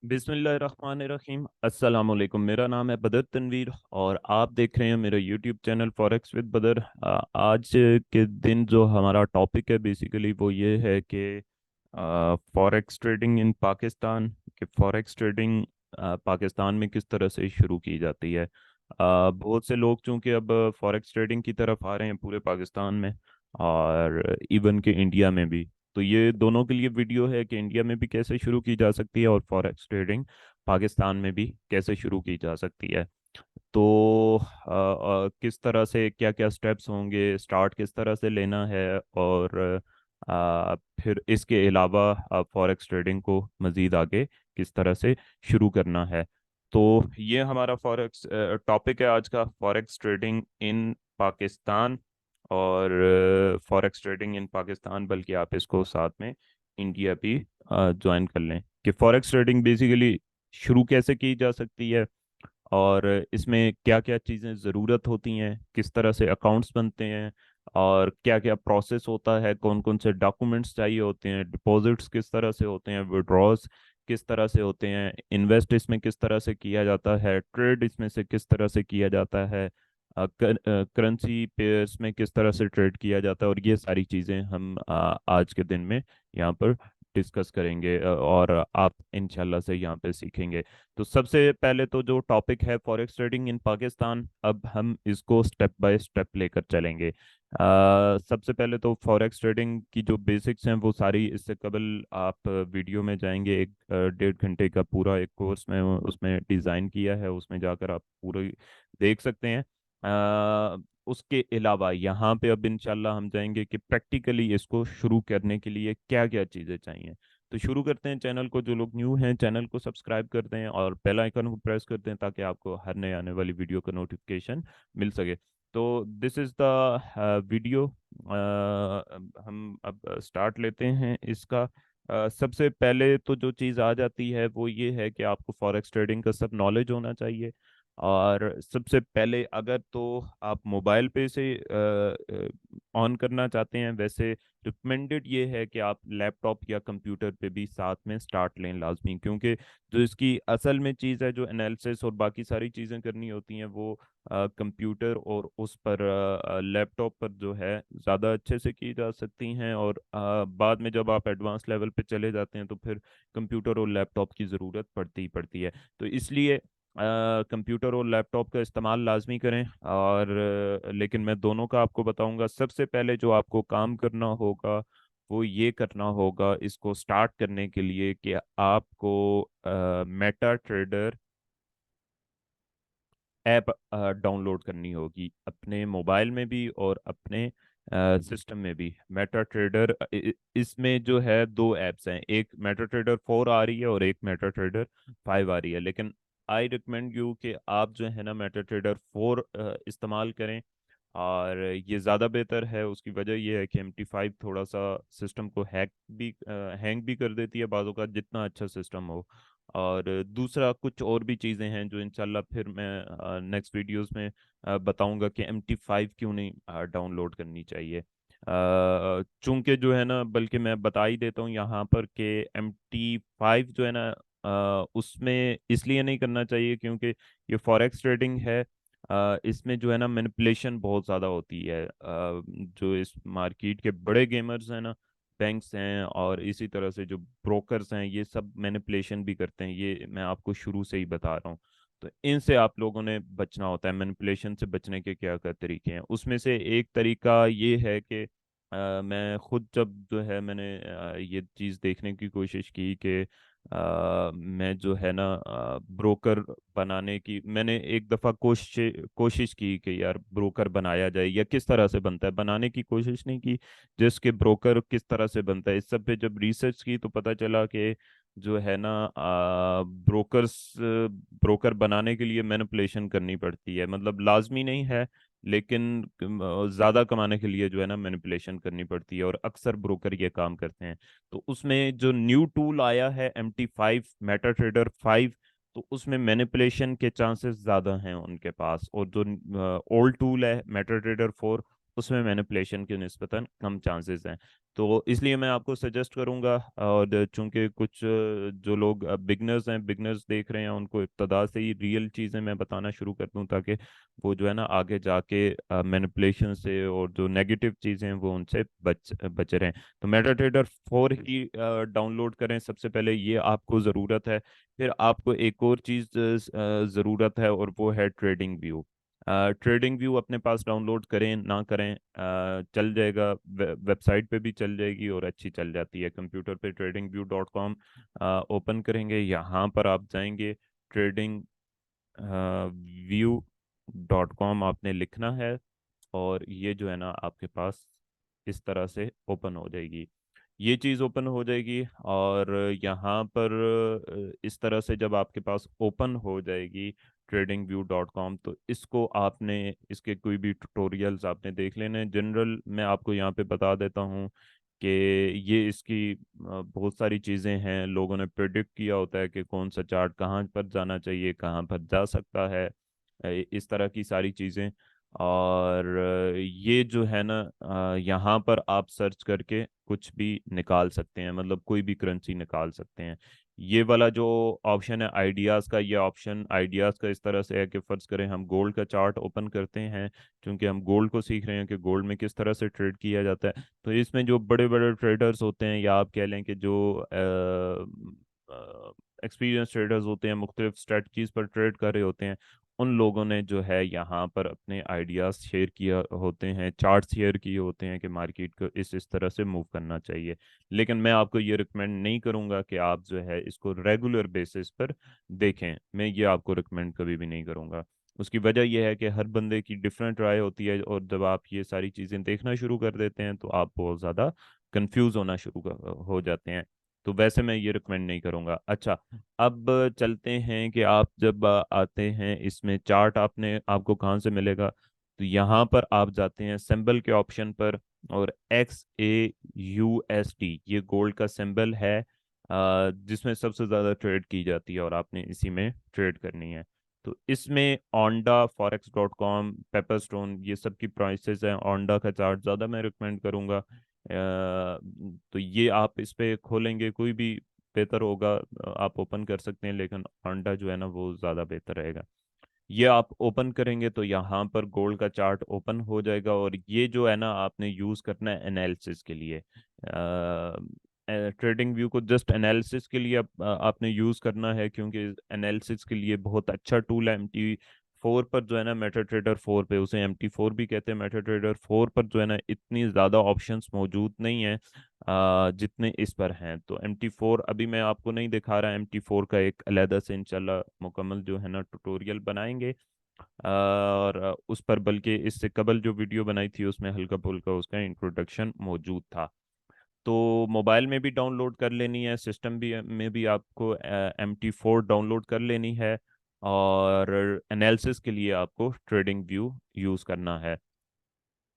बिस्मिल्लाहिर्रहमानिर्रहीम। अस्सलाम वालेकुम। मेरा नाम है बदर तनवीर और आप देख रहे हैं मेरा यूट्यूब चैनल फॉरेक्स विद बदर। आज के दिन जो हमारा टॉपिक है बेसिकली वो ये है कि फॉरेक्स ट्रेडिंग इन पाकिस्तान, कि फॉरेक्स ट्रेडिंग पाकिस्तान में किस तरह से शुरू की जाती है। बहुत से लोग चूंकि अब फॉरेक्स ट्रेडिंग की तरफ आ रहे हैं पूरे पाकिस्तान में और इवन के इंडिया में भी। तो ये दोनों के लिए वीडियो है कि इंडिया में भी कैसे शुरू की जा सकती है और फॉरेक्स ट्रेडिंग पाकिस्तान में भी कैसे शुरू की जा सकती है। तो किस तरह से क्या क्या स्टेप्स होंगे, स्टार्ट किस तरह से लेना है और फिर इसके अलावा फॉरेक्स ट्रेडिंग को मज़ीद आगे किस तरह से शुरू करना है। तो ये हमारा फॉरेक्स टॉपिक है आज का, फॉरेक्स ट्रेडिंग इन पाकिस्तान। और फॉरेक्स ट्रेडिंग इन पाकिस्तान, बल्कि आप इसको साथ में इंडिया भी ज्वाइन कर लें कि फॉरेक्स ट्रेडिंग बेसिकली शुरू कैसे की जा सकती है और इसमें क्या क्या चीज़ें ज़रूरत होती हैं, किस तरह से अकाउंट्स बनते हैं और क्या क्या प्रोसेस होता है, कौन कौन से डॉक्यूमेंट्स चाहिए होते हैं, डिपॉजिट्स किस तरह से होते हैं, विड्रॉज किस तरह से होते हैं, इन्वेस्ट इसमें किस तरह से किया जाता है, ट्रेड इसमें से किस तरह से किया जाता है, करेंसी पेयर्स में किस तरह से ट्रेड किया जाता है। और ये सारी चीज़ें हम आज के दिन में यहाँ पर डिस्कस करेंगे और आप इंशाल्लाह से यहाँ पे सीखेंगे। तो सबसे पहले तो जो टॉपिक है फॉरेक्स ट्रेडिंग इन पाकिस्तान, अब हम इसको स्टेप बाय स्टेप लेकर चलेंगे। सबसे पहले तो फॉरेक्स ट्रेडिंग की जो बेसिक्स हैं वो सारी, इससे कबल आप वीडियो में जाएंगे, एक 1.5 घंटे का पूरा एक कोर्स में उसमें डिज़ाइन किया है, उसमें जाकर आप पूरे देख सकते हैं। उसके अलावा यहाँ पे अब इंशाल्लाह हम जाएंगे कि प्रैक्टिकली इसको शुरू करने के लिए क्या क्या चीज़ें चाहिए। तो शुरू करते हैं। चैनल को, जो लोग न्यू हैं चैनल को सब्सक्राइब कर दें और बेल आइकन को प्रेस कर दें ताकि आपको हर नए आने वाली वीडियो का नोटिफिकेशन मिल सके। तो दिस इज़ द वीडियो। हम अब स्टार्ट लेते हैं इसका। सबसे पहले तो जो चीज़ आ जाती है वो ये है कि आपको फॉरेक्स ट्रेडिंग का सब नॉलेज होना चाहिए। और सबसे पहले अगर तो आप मोबाइल पे से ऑन करना चाहते हैं, वैसे रिकमेंडेड ये है कि आप लैपटॉप या कंप्यूटर पे भी साथ में स्टार्ट लें लाजमी, क्योंकि जो इसकी असल में चीज़ है, जो एनालिसिस और बाकी सारी चीज़ें करनी होती हैं वो कंप्यूटर और उस पर लैपटॉप पर जो है ज़्यादा अच्छे से की जा सकती हैं। और बाद में जब आप एडवांस लेवल पे चले जाते हैं तो फिर कंप्यूटर और लैपटॉप की ज़रूरत पड़ती ही पड़ती है। तो इसलिए कंप्यूटर और लैपटॉप का इस्तेमाल लाजमी करें। और लेकिन मैं दोनों का आपको बताऊंगा। सबसे पहले जो आपको काम करना होगा वो ये करना होगा इसको स्टार्ट करने के लिए कि आपको मेटा ट्रेडर ऐप डाउनलोड करनी होगी अपने मोबाइल में भी और अपने सिस्टम में भी। मेटा ट्रेडर, इसमें जो है दो ऐप्स हैं, एक मेटा ट्रेडर 4 आ रही है और एक मेटा ट्रेडर 5 आ रही है। लेकिन आई रिकमेंड यू कि आप जो है ना मेटा ट्रेडर 4 इस्तेमाल करें। और ये ज़्यादा बेहतर है। उसकी वजह ये है कि MT5 थोड़ा सा सिस्टम को हैंग भी कर देती है बाज़ों का, जितना अच्छा सिस्टम हो। और दूसरा कुछ और भी चीज़ें हैं जो इंशाल्लाह फिर मैं नेक्स्ट वीडियोस में बताऊंगा कि MT5 क्यों नहीं डाउनलोड करनी चाहिए। चूंकि जो है ना, बल्कि मैं बता ही देता हूँ यहाँ पर कि MT5 जो है ना उसमें इसलिए नहीं करना चाहिए क्योंकि ये फॉरेक्स ट्रेडिंग है। इसमें जो है ना मैनिपुलेशन बहुत ज़्यादा होती है। जो इस मार्केट के बड़े गेमर्स हैं ना, बैंक्स हैं और इसी तरह से जो ब्रोकर्स हैं, ये सब मैनिपुलेशन भी करते हैं। ये मैं आपको शुरू से ही बता रहा हूँ। तो इनसे आप लोगों ने बचना होता है। मैनिपुलेशन से बचने के क्या क्या तरीके हैं, उसमें से एक तरीका ये है कि मैं खुद जब जो है मैंने ये चीज़ देखने की कोशिश की कि मैं जो है ना ब्रोकर बनाने की, मैंने एक दफ़ा कोशिश की कि यार ब्रोकर बनाया जाए या किस तरह से बनता है। बनाने की कोशिश नहीं की, जिसके ब्रोकर किस तरह से बनता है। इस सब पे जब रिसर्च की तो पता चला कि जो है ना ब्रोकर बनाने के लिए मैनिपुलेशन करनी पड़ती है। मतलब लाजमी नहीं है, लेकिन ज़्यादा कमाने के लिए जो है ना मैनिपुलेशन करनी पड़ती है और अक्सर ब्रोकर ये काम करते हैं। तो उसमें जो न्यू टूल आया है MT5, मेटा ट्रेडर 5, तो उसमें मैनिपुलेशन के चांसेस ज़्यादा हैं उनके पास। और जो ओल्ड टूल है मेटा ट्रेडर 4, उसमें मैनिपुलेशन के निस्बतन कम चांसेस हैं। तो इसलिए मैं आपको सजेस्ट करूंगा, और चूंकि कुछ जो लोग बिगनर्स हैं, बिगनर्स देख रहे हैं, उनको इब्तदा से ही रियल चीज़ें मैं बताना शुरू कर दूं, ताकि वो जो है ना आगे जाके मैनिपुलेशन से और जो नेगेटिव चीज़ें हैं वो उनसे बच रहे हैं। तो मेटाट्रेडर 4 ही डाउनलोड करें सबसे पहले, ये आपको ज़रूरत है। फिर आपको एक और चीज़ ज़रूरत है, और वो है ट्रेडिंग व्यू। ट्रेडिंग व्यू अपने पास डाउनलोड करें ना करें, चल जाएगा, वेबसाइट पे भी चल जाएगी और अच्छी चल जाती है। कंप्यूटर पे tradingview.com ओपन करेंगे, यहाँ पर आप जाएंगे, ट्रेडिंग व्यू.com आपने लिखना है, और ये जो है ना आपके पास इस तरह से ओपन हो जाएगी। ये चीज़ ओपन हो जाएगी, और यहाँ पर इस तरह से जब आपके पास ओपन हो जाएगी tradingview.com, तो इसको आपने, इसके कोई भी ट्यूटोरियल्स आपने देख लेने। जनरल मैं आपको यहाँ पे बता देता हूँ कि ये इसकी बहुत सारी चीज़ें हैं, लोगों ने प्रेडिक्ट किया होता है कि कौन सा चार्ट कहाँ पर जाना चाहिए, कहाँ पर जा सकता है, इस तरह की सारी चीज़ें। और ये जो है ना यहाँ पर आप सर्च करके कुछ भी निकाल सकते हैं, मतलब कोई भी करेंसी निकाल सकते हैं। ये वाला जो ऑप्शन है आइडियाज़ का, ये ऑप्शन आइडियाज़ का इस तरह से है कि फ़र्ज़ करें हम गोल्ड का चार्ट ओपन करते हैं, क्योंकि हम गोल्ड को सीख रहे हैं कि गोल्ड में किस तरह से ट्रेड किया जाता है। तो इसमें जो बड़े बड़े ट्रेडर्स होते हैं, या आप कह लें कि जो एक्सपीरियंस ट्रेडर्स होते हैं, मुख्तलिफ स्ट्रेटजीज पर ट्रेड कर रहे होते हैं, उन लोगों ने जो है यहाँ पर अपने आइडियाज़ शेयर किया होते हैं, चार्ट शेयर किए होते हैं कि मार्केट को इस तरह से मूव करना चाहिए। लेकिन मैं आपको ये रिकमेंड नहीं करूँगा कि आप जो है इसको रेगुलर बेसिस पर देखें, मैं ये आपको रिकमेंड कभी भी नहीं करूँगा। उसकी वजह यह है कि हर बंदे की डिफरेंट राय होती है, और जब आप ये सारी चीज़ें देखना शुरू कर देते हैं तो आप बहुत ज़्यादा कंफ्यूज होना हो जाते हैं। तो वैसे मैं ये रिकमेंड नहीं करूँगा। अच्छा, अब चलते हैं कि आप जब आते हैं इसमें, चार्ट आपको कहाँ से मिलेगा? तो यहाँ पर आप जाते हैं सिंबल के ऑप्शन पर, और XAUST ये गोल्ड का सिंबल है, जिसमें सबसे ज़्यादा ट्रेड की जाती है, और आपने इसी में ट्रेड करनी है। तो इसमें ओंडा forex.com, पेपरस्टोन, ये सब की प्राइसेस हैं। ओंडा का चार्ट ज़्यादा मैं रिकमेंड करूँगा। तो ये आप इस पे खोलेंगे, कोई भी बेहतर होगा, आप ओपन कर सकते हैं, लेकिन ओंडा जो है ना वो ज़्यादा बेहतर रहेगा। ये आप ओपन करेंगे तो यहाँ पर गोल्ड का चार्ट ओपन हो जाएगा, और ये जो है ना आपने यूज़ करना है एनालिसिस के लिए। ट्रेडिंग व्यू को जस्ट एनालिसिस के लिए आपने यूज़ करना है, क्योंकि एनालिसिस के लिए बहुत अच्छा टूल है। MT4 पर जो है ना, मेटा ट्रेडर 4 पे, उसे MT4 भी कहते हैं, मेटा ट्रेडर 4 पर जो है ना इतनी ज़्यादा ऑप्शंस मौजूद नहीं है जितने इस पर हैं। तो MT4 अभी मैं आपको नहीं दिखा रहा, MT4 का एक अलहदा से इंशाल्लाह मुकम्मल जो है ना ट्यूटोरियल बनाएंगे। और उस पर, बल्कि इससे कबल जो वीडियो बनाई थी उसमें हल्का फुल्का उसका इंट्रोडक्शन मौजूद था। तो मोबाइल में भी डाउनलोड कर लेनी है, सिस्टम भी में भी आपको MT4 डाउनलोड कर लेनी है, और एनालिसिस के लिए आपको ट्रेडिंग व्यू यूज़ करना है।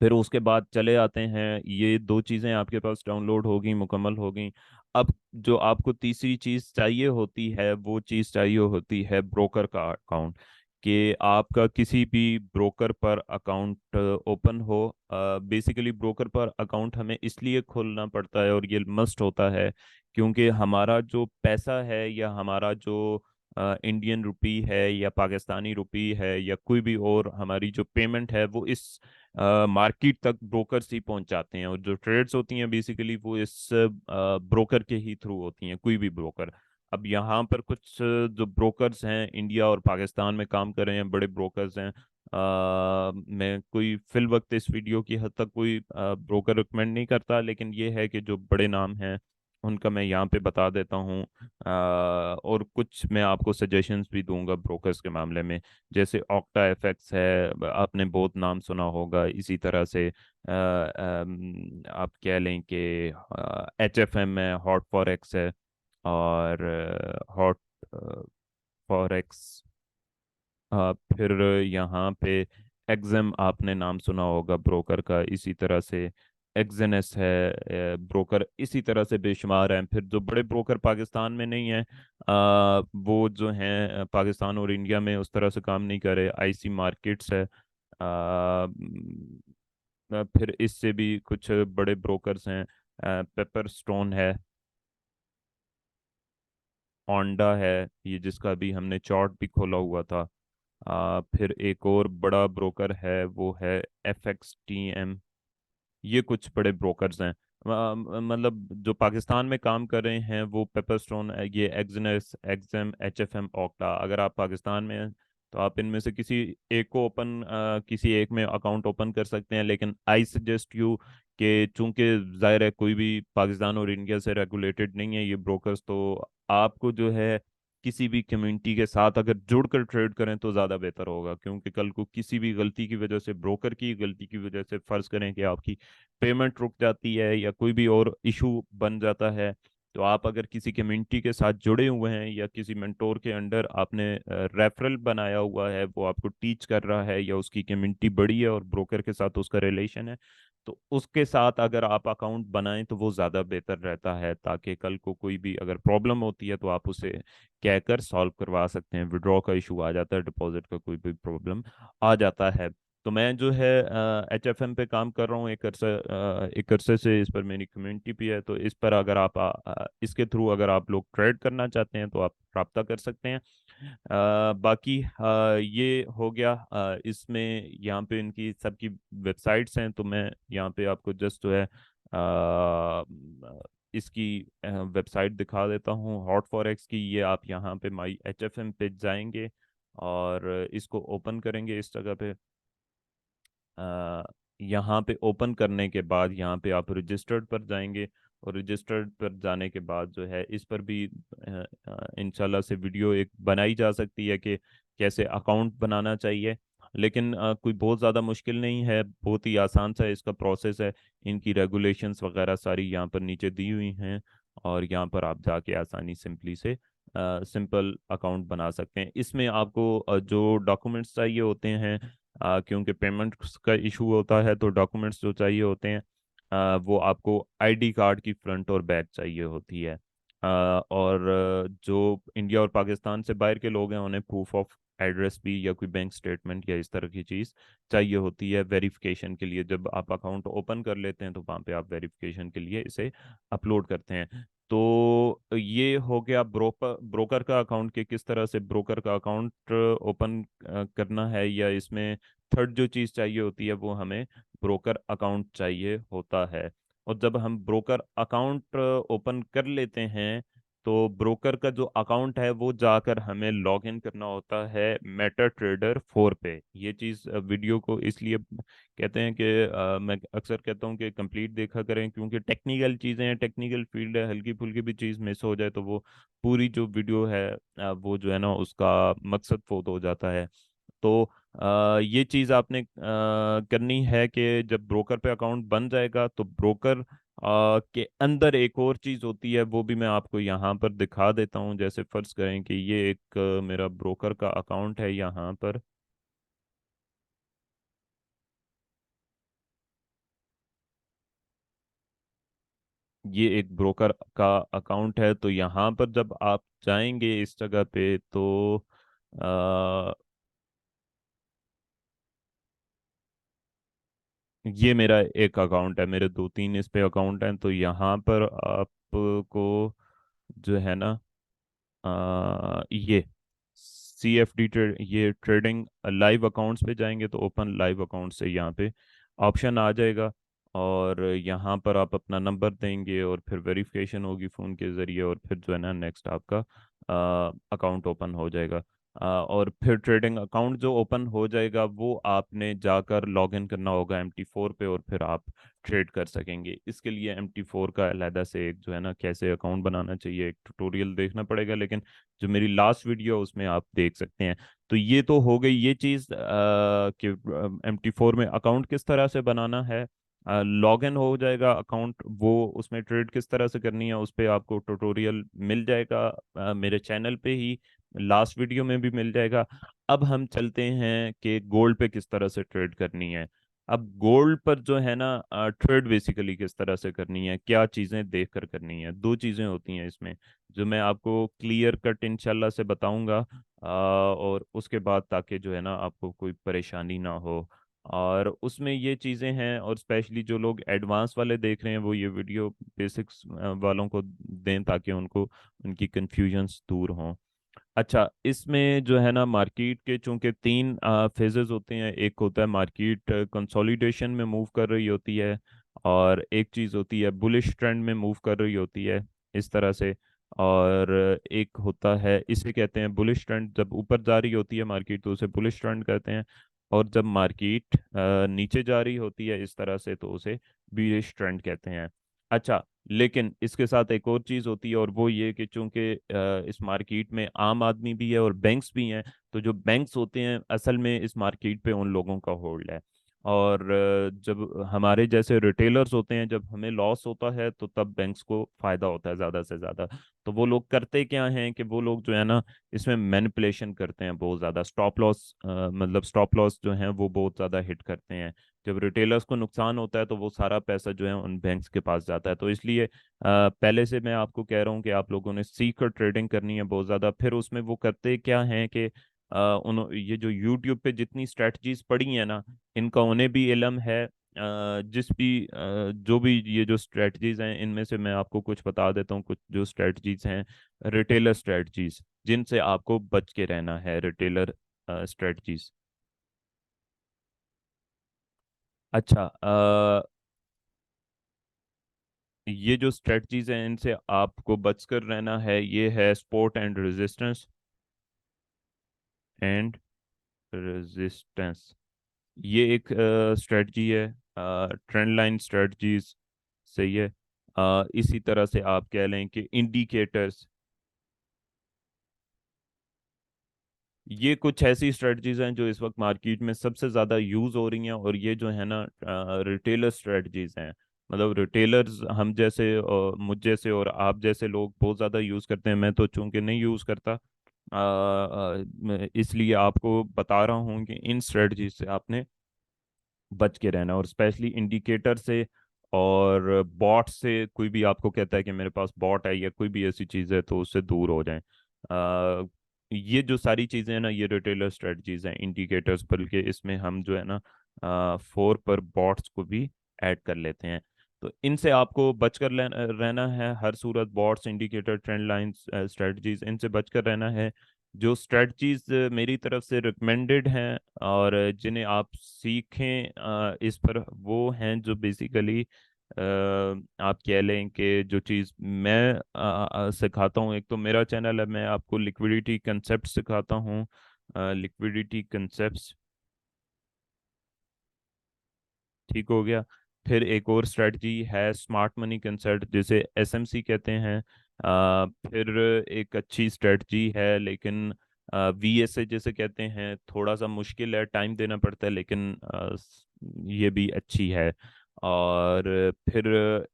फिर उसके बाद चले आते हैं, ये दो चीज़ें आपके पास डाउनलोड हो गई, मुकम्मल हो गई। अब जो आपको तीसरी चीज़ चाहिए होती है, वो चीज़ चाहिए होती है ब्रोकर का अकाउंट, कि आपका किसी भी ब्रोकर पर अकाउंट ओपन हो। बेसिकली ब्रोकर पर अकाउंट हमें इसलिए खोलना पड़ता है, और ये मस्ट होता है, क्योंकि हमारा जो पैसा है, या हमारा जो इंडियन रुपी है, या पाकिस्तानी रुपी है, या कोई भी और हमारी जो पेमेंट है, वो इस मार्केट तक ब्रोकर्स ही पहुंचाते हैं। और जो ट्रेड्स होती हैं बेसिकली वो इस ब्रोकर के ही थ्रू होती हैं, कोई भी ब्रोकर। अब यहाँ पर कुछ जो ब्रोकर्स हैं इंडिया और पाकिस्तान में काम कर रहे हैं, बड़े ब्रोकर्स हैं। मैं कोई फिल वक्त इस वीडियो की हद तक कोई ब्रोकर रिकमेंड नहीं करता, लेकिन ये है कि जो बड़े नाम हैं उनका मैं यहाँ पे बता देता हूँ। और कुछ मैं आपको सजेशंस भी दूंगा ब्रोकर्स के मामले में। जैसे ऑक्टा एफएक्स है, आपने बहुत नाम सुना होगा। इसी तरह से आप कह लें कि HFM है, हॉट फॉरेक्स है, और हॉट फॉरेक्स। फिर यहाँ पे एग्जिम आपने नाम सुना होगा ब्रोकर का। इसी तरह से एक्सएनएस है ब्रोकर, इसी तरह से बेशुमार हैं। फिर जो बड़े ब्रोकर पाकिस्तान में नहीं हैं, वो जो हैं पाकिस्तान और इंडिया में उस तरह से काम नहीं कर रहे। IC मार्केट्स है, फिर इससे भी कुछ बड़े ब्रोकर्स हैं, पेपर स्टोन है, होंडा है, ये जिसका भी हमने चार्ट भी खोला हुआ था। फिर एक और बड़ा ब्रोकर है, वो है FXTM। ये कुछ बड़े ब्रोकर्स हैं। मतलब जो पाकिस्तान में काम कर रहे हैं वो पेपरस्टोन, ये एग्जनस, एग्जाम, HFM, ओक्टा। अगर आप पाकिस्तान में हैं तो आप इनमें से किसी एक को किसी एक में अकाउंट ओपन कर सकते हैं, लेकिन आई सजेस्ट यू कि चूंकि जाहिर है कोई भी पाकिस्तान और इंडिया से रेगुलेटेड नहीं है ये ब्रोकर्स, तो आपको जो है किसी भी कम्युनिटी के साथ अगर जुड़कर ट्रेड करें तो ज़्यादा बेहतर होगा, क्योंकि कल को किसी भी गलती की वजह से, ब्रोकर की गलती की वजह से, फर्ज करें कि आपकी पेमेंट रुक जाती है या कोई भी और इशू बन जाता है, तो आप अगर किसी कम्युनिटी के साथ जुड़े हुए हैं या किसी मेंटोर के अंडर आपने रेफरल बनाया हुआ है, वो आपको टीच कर रहा है, या उसकी कम्युनिटी बड़ी है और ब्रोकर के साथ उसका रिलेशन है, तो उसके साथ अगर आप अकाउंट बनाएं तो वो ज़्यादा बेहतर रहता है, ताकि कल को कोई भी अगर प्रॉब्लम होती है तो आप उसे कहकर सॉल्व करवा सकते हैं। विड्रॉ का इशू आ जाता है, डिपॉजिट का कोई भी प्रॉब्लम आ जाता है। तो मैं जो है HFM पे काम कर रहा हूँ एक अरसे से, इस पर मेरी कम्युनिटी भी है, तो इस पर अगर आप इसके थ्रू अगर आप लोग ट्रेड करना चाहते हैं तो आप राब्ता कर सकते हैं। बाकी ये हो गया। इसमें यहाँ पे इनकी सबकी वेबसाइट्स हैं, तो मैं यहाँ पे आपको जस्ट जो है इसकी वेबसाइट दिखा देता हूँ, हॉट फॉरेक्स की। ये आप यहाँ पे माई HFM पे जाएंगे और इसको ओपन करेंगे इस जगह पे। अ, यहाँ पे ओपन करने के बाद यहाँ पे आप रजिस्टर्ड पर जाएंगे, और रजिस्टर्ड पर जाने के बाद जो है इस पर भी इंशाल्लाह से वीडियो एक बनाई जा सकती है कि कैसे अकाउंट बनाना चाहिए। लेकिन कोई बहुत ज़्यादा मुश्किल नहीं है, बहुत ही आसान सा इसका प्रोसेस है। इनकी रेगुलेशंस वगैरह सारी यहाँ पर नीचे दी हुई हैं, और यहाँ पर आप जाके आसानी सिंपली से सिंपल अकाउंट बना सकते हैं। इसमें आपको जो डॉक्यूमेंट्स चाहिए होते हैं, क्योंकि पेमेंट का इशू होता है, तो डॉक्यूमेंट्स जो चाहिए होते हैं वो आपको ID कार्ड की फ्रंट और बैक चाहिए होती है। और जो इंडिया और पाकिस्तान से बाहर के लोग हैं उन्हें प्रूफ ऑफ एड्रेस भी, या कोई बैंक स्टेटमेंट या इस तरह की चीज़ चाहिए होती है वेरिफिकेशन के लिए। जब आप अकाउंट ओपन कर लेते हैं तो वहाँ पे आप वेरिफिकेशन के लिए इसे अपलोड करते हैं। तो ये हो गया ब्रोकर ब्रोकर का अकाउंट, के किस तरह से ब्रोकर का अकाउंट ओपन करना है, या इसमें थर्ड जो चीज़ चाहिए होती है वो हमें ब्रोकर अकाउंट चाहिए होता है। और जब हम ब्रोकर अकाउंट ओपन कर लेते हैं तो ब्रोकर का जो अकाउंट है वो जाकर हमें लॉग इन करना होता है मेटा ट्रेडर 4 पे। ये चीज़ वीडियो को इसलिए कहते हैं कि मैं अक्सर कहता हूँ कि कंप्लीट देखा करें, क्योंकि टेक्निकल चीज़ें हैं, टेक्निकल फील्ड है, हल्की फुल्की भी चीज़ मिस हो जाए तो वो पूरी जो वीडियो है वो जो है ना उसका मकसद फोत हो जाता है। तो ये चीज़ आपने करनी है कि जब ब्रोकर पे अकाउंट बन जाएगा तो ब्रोकर के अंदर एक और चीज़ होती है, वो भी मैं आपको यहाँ पर दिखा देता हूँ। जैसे फर्ज करें कि ये एक मेरा ब्रोकर का अकाउंट है यहाँ पर। ये एक ब्रोकर का अकाउंट है, तो यहाँ पर जब आप जाएंगे इस जगह पे तो ये मेरा एक अकाउंट है, मेरे दो तीन इस पे अकाउंट हैं। तो यहाँ पर आपको जो है ना ये CFD ट्रेड, ये ट्रेडिंग लाइव अकाउंट्स पे जाएंगे तो ओपन लाइव अकाउंट से यहाँ पे ऑप्शन आ जाएगा, और यहाँ पर आप अपना नंबर देंगे और फिर वेरिफिकेशन होगी फ़ोन के ज़रिए, और फिर जो है ना नेक्स्ट आपका अकाउंट ओपन हो जाएगा। और फिर ट्रेडिंग अकाउंट जो ओपन हो जाएगा वो आपने जाकर लॉग इन करना होगा MT4 पे, और फिर आप ट्रेड कर सकेंगे। इसके लिए MT4 का अलहदा से एक जो है ना कैसे अकाउंट बनाना चाहिए एक ट्यूटोरियल देखना पड़ेगा, लेकिन जो मेरी लास्ट वीडियो है उसमें आप देख सकते हैं। तो ये तो हो गई ये चीज़ कि MT4 में अकाउंट किस तरह से बनाना है। लॉग इन हो जाएगा अकाउंट, वो उसमें ट्रेड किस तरह से करनी है उस पर आपको ट्यूटोरियल मिल जाएगा मेरे चैनल पे ही, लास्ट वीडियो में भी मिल जाएगा। अब हम चलते हैं कि गोल्ड पे किस तरह से ट्रेड करनी है। अब गोल्ड पर जो है ना ट्रेड बेसिकली किस तरह से करनी है, क्या चीज़ें देख कर करनी है। दो चीज़ें होती हैं इसमें जो मैं आपको क्लियर कट इंशाल्लाह से बताऊंगा, और उसके बाद ताकि जो है ना आपको कोई परेशानी ना हो। और उसमें ये चीज़ें हैं, और स्पेशली जो लोग एडवांस वाले देख रहे हैं वो ये वीडियो बेसिक्स वालों को दें ताकि उनको उनकी कन्फ्यूजन्स दूर हों। अच्छा, इसमें जो है ना मार्केट के चूंकि तीन फेजेस होते हैं। एक होता है मार्केट कंसोलिडेशन में मूव कर रही होती है, और एक चीज़ होती है बुलिश ट्रेंड में मूव कर रही होती है, इस तरह से। और एक होता है, इसे कहते हैं बुलिश ट्रेंड, जब ऊपर जा रही होती है मार्केट तो उसे बुलिश ट्रेंड कहते हैं। और जब मार्केट नीचे जा रही होती है इस तरह से तो उसे बीरिश ट्रेंड कहते हैं। अच्छा, लेकिन इसके साथ एक और चीज़ होती है, और वो ये कि चूंकि इस मार्केट में आम आदमी भी है और बैंक्स भी हैं, तो जो बैंक्स होते हैं असल में इस मार्केट पे उन लोगों का होल्ड है। और जब हमारे जैसे रिटेलर्स होते हैं, जब हमें लॉस होता है तो तब बैंक्स को फायदा होता है ज़्यादा से ज़्यादा। तो वो लोग करते क्या हैं कि वो लोग जो है ना इसमें मैनिपुलेशन करते हैं बहुत ज़्यादा। स्टॉप लॉस मतलब स्टॉप लॉस जो है वो बहुत ज़्यादा हिट करते हैं। जब रिटेलर्स को नुकसान होता है तो वो सारा पैसा जो है उन बैंक्स के पास जाता है। तो इसलिए पहले से मैं आपको कह रहा हूँ कि आप लोगों ने सीख कर ट्रेडिंग करनी है बहुत ज़्यादा। फिर उसमें वो करते क्या हैं कि उन ये जो यूट्यूब पे जितनी स्ट्रेटजीज पड़ी हैं ना, इनका उन्हें भी इल्म है। जो भी ये जो स्ट्रेटजीज हैं इनमें से मैं आपको कुछ बता देता हूँ। कुछ जो स्ट्रेटजीज हैं रिटेलर स्ट्रेटजीज, जिनसे आपको बच के रहना है, रिटेलर स्ट्रेटजीज। अच्छा, ये जो स्ट्रेटजीज हैं इनसे आपको बचकर रहना है। ये है support and resistance, and resistance. ये एक स्ट्रेटजी है, ट्रेंड लाइन स्ट्रेटजीज। सही है। इसी तरह से आप कह लें कि इंडिकेटर्स। ये कुछ ऐसी स्ट्रेटजीज हैं जो इस वक्त मार्केट में सबसे ज़्यादा यूज़ हो रही हैं, और ये जो है ना रिटेलर स्ट्रेटजीज हैं। मतलब रिटेलर्स हम जैसे मुझ जैसे और आप जैसे लोग बहुत ज़्यादा यूज़ करते हैं। मैं तो चूंकि नहीं यूज़ करता, मैं इसलिए आपको बता रहा हूँ कि इन स्ट्रेटजीज से आपने बच के रहना, और स्पेशली इंडिकेटर से और बॉट से। कोई भी आपको कहता है कि मेरे पास बॉट है या कोई भी ऐसी चीज़ है तो उससे दूर हो जाएं। ये जो सारी चीज़ें हैं ना ये रिटेलर स्ट्रेटजीज हैं, इंडिकेटर्स, बल्कि इसमें हम जो है ना फोर पर बॉट्स को भी ऐड कर लेते हैं। तो इनसे आपको बचकर रहना है हर सूरत। Bots, indicator, trend lines, strategies, इनसे बचकर रहना है। जो स्ट्रेटजीज मेरी तरफ से रिकमेंडेड हैं और जिन्हें आप सीखें इस पर, वो हैं जो बेसिकली आप कह लें कि जो चीज़ मैं सिखाता हूँ। एक तो मेरा चैनल है, मैं आपको लिक्विडिटी कंसेप्ट सिखाता हूँ, लिक्विडिटी कंसेप्ट। ठीक हो गया। फिर एक और स्ट्रेटजी है स्मार्ट मनी कंसेप्ट, जिसे एसएमसी कहते हैं। फिर एक अच्छी स्ट्रेटजी है, लेकिन वीएसए जिसे कहते हैं, थोड़ा सा मुश्किल है, टाइम देना पड़ता है, लेकिन ये भी अच्छी है। और फिर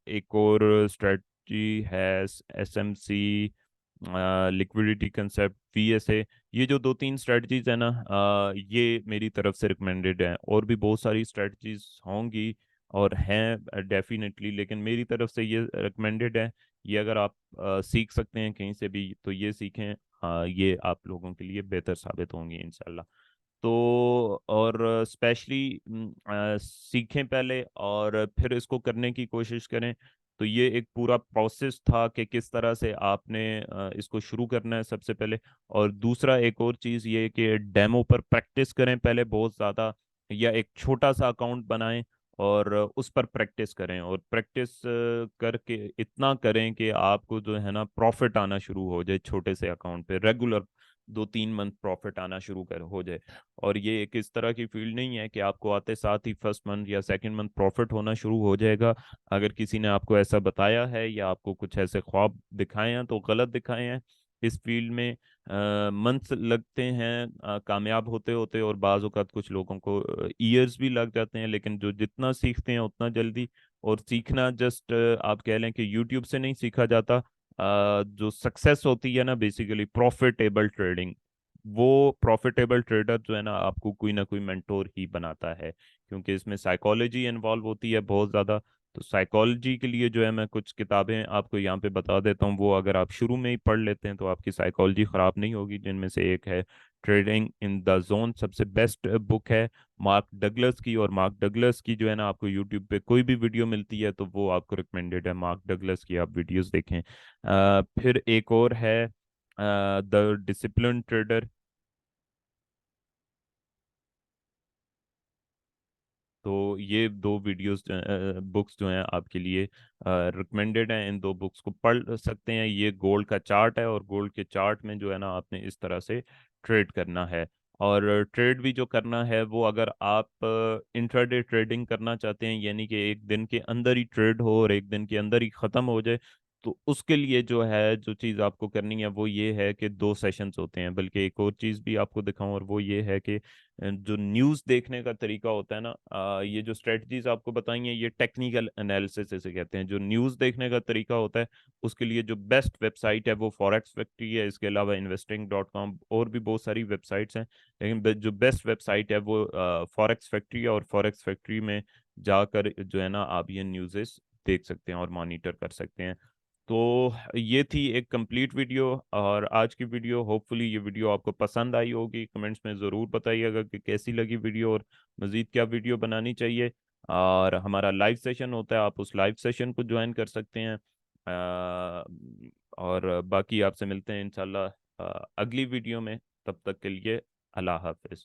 एक और स्ट्रेटजी है एसएमसी, लिक्विडिटी कंसेप्ट, वीएसए। ये जो दो तीन स्ट्रेटजीज है ना ये मेरी तरफ से रिकमेंडेड है। और भी बहुत सारी स्ट्रेटजीज होंगी और हैं डेफिनेटली, लेकिन मेरी तरफ से ये रिकमेंडेड है। ये अगर आप सीख सकते हैं कहीं से भी तो ये सीखें। ये आप लोगों के लिए बेहतर साबित होंगी इंशाल्लाह। तो और स्पेशली सीखें पहले और फिर इसको करने की कोशिश करें। तो ये एक पूरा प्रोसेस था कि किस तरह से आपने इसको शुरू करना है सबसे पहले। और दूसरा एक और चीज़ ये कि डेमो पर प्रैक्टिस करें पहले बहुत ज़्यादा, या एक छोटा सा अकाउंट बनाएं और उस पर प्रैक्टिस करें। और प्रैक्टिस करके इतना करें कि आपको जो है ना प्रॉफिट आना शुरू हो जाए, छोटे से अकाउंट पे रेगुलर 2-3 मंथ प्रॉफिट आना शुरू कर हो जाए। और ये एक इस तरह की फील्ड नहीं है कि आपको आते साथ ही फर्स्ट मंथ या सेकंड मंथ प्रॉफिट होना शुरू हो जाएगा। अगर किसी ने आपको ऐसा बताया है या आपको कुछ ऐसे ख्वाब दिखाए हैं तो गलत दिखाए हैं। इस फील्ड में मंथ्स लगते हैं कामयाब होते होते, और बाज़ औक़ात कुछ लोगों को ईयर्स भी लग जाते हैं। लेकिन जो जितना सीखते हैं उतना जल्दी। और सीखना जस्ट आप कह लें कि यूट्यूब से नहीं सीखा जाता। जो सक्सेस होती है ना बेसिकली प्रॉफिटेबल ट्रेडिंग, वो प्रॉफिटेबल ट्रेडर जो है ना आपको कोई ना कोई मेंटोर ही बनाता है, क्योंकि इसमें साइकोलॉजी इन्वॉल्व होती है बहुत ज़्यादा। तो साइकोलॉजी के लिए जो है मैं कुछ किताबें आपको यहाँ पे बता देता हूँ, वो अगर आप शुरू में ही पढ़ लेते हैं तो आपकी साइकोलॉजी ख़राब नहीं होगी। जिनमें से एक है ट्रेडिंग इन द जोन, सबसे बेस्ट बुक है मार्क डगलस की। और मार्क डगलस की जो है ना, आपको यूट्यूब पे कोई भी वीडियो मिलती है तो वो आपको रिकमेंडेड है, मार्क डगलस की आप वीडियोस देखें। फिर एक और है द डिसिप्लिन ट्रेडर। तो ये दो वीडियोस बुक्स जो हैं आपके लिए रिकमेंडेड हैं। इन दो बुक्स को पढ़ सकते हैं। ये गोल्ड का चार्ट है, और गोल्ड के चार्ट में जो है ना आपने इस तरह से ट्रेड करना है। और ट्रेड भी जो करना है वो, अगर आप इंट्राडे ट्रेडिंग करना चाहते हैं, यानी कि एक दिन के अंदर ही ट्रेड हो और एक दिन के अंदर ही ख़त्म हो जाए, तो उसके लिए जो है, जो चीज़ आपको करनी है वो ये है कि दो सेशंस होते हैं। बल्कि एक और चीज़ भी आपको दिखाऊं, और वो ये है कि जो न्यूज़ देखने का तरीका होता है ना, ये जो स्ट्रेटजीज आपको बताई हैं ये टेक्निकल एनालिसिस इसे कहते हैं। जो न्यूज़ देखने का तरीका होता है उसके लिए जो बेस्ट वेबसाइट है वो फॉरेक्स फैक्ट्री है। इसके अलावा इन्वेस्टिंग.com और भी बहुत सारी वेबसाइट्स हैं, लेकिन जो बेस्ट वेबसाइट है वो फॉरेक्स फैक्ट्री है। और फॉरेक्स फैक्ट्री में जाकर जो है ना आप ये न्यूज़ेस देख सकते हैं और मॉनिटर कर सकते हैं। तो ये थी एक कंप्लीट वीडियो। और आज की वीडियो, होपफुली ये वीडियो आपको पसंद आई होगी। कमेंट्स में ज़रूर बताइएगा कि कैसी लगी वीडियो और मज़ीद क्या वीडियो बनानी चाहिए। और हमारा लाइव सेशन होता है, आप उस लाइव सेशन को ज्वाइन कर सकते हैं। और बाकी आपसे मिलते हैं इंशाल्लाह अगली वीडियो में। तब तक के लिए अल्लाह हाफिज़।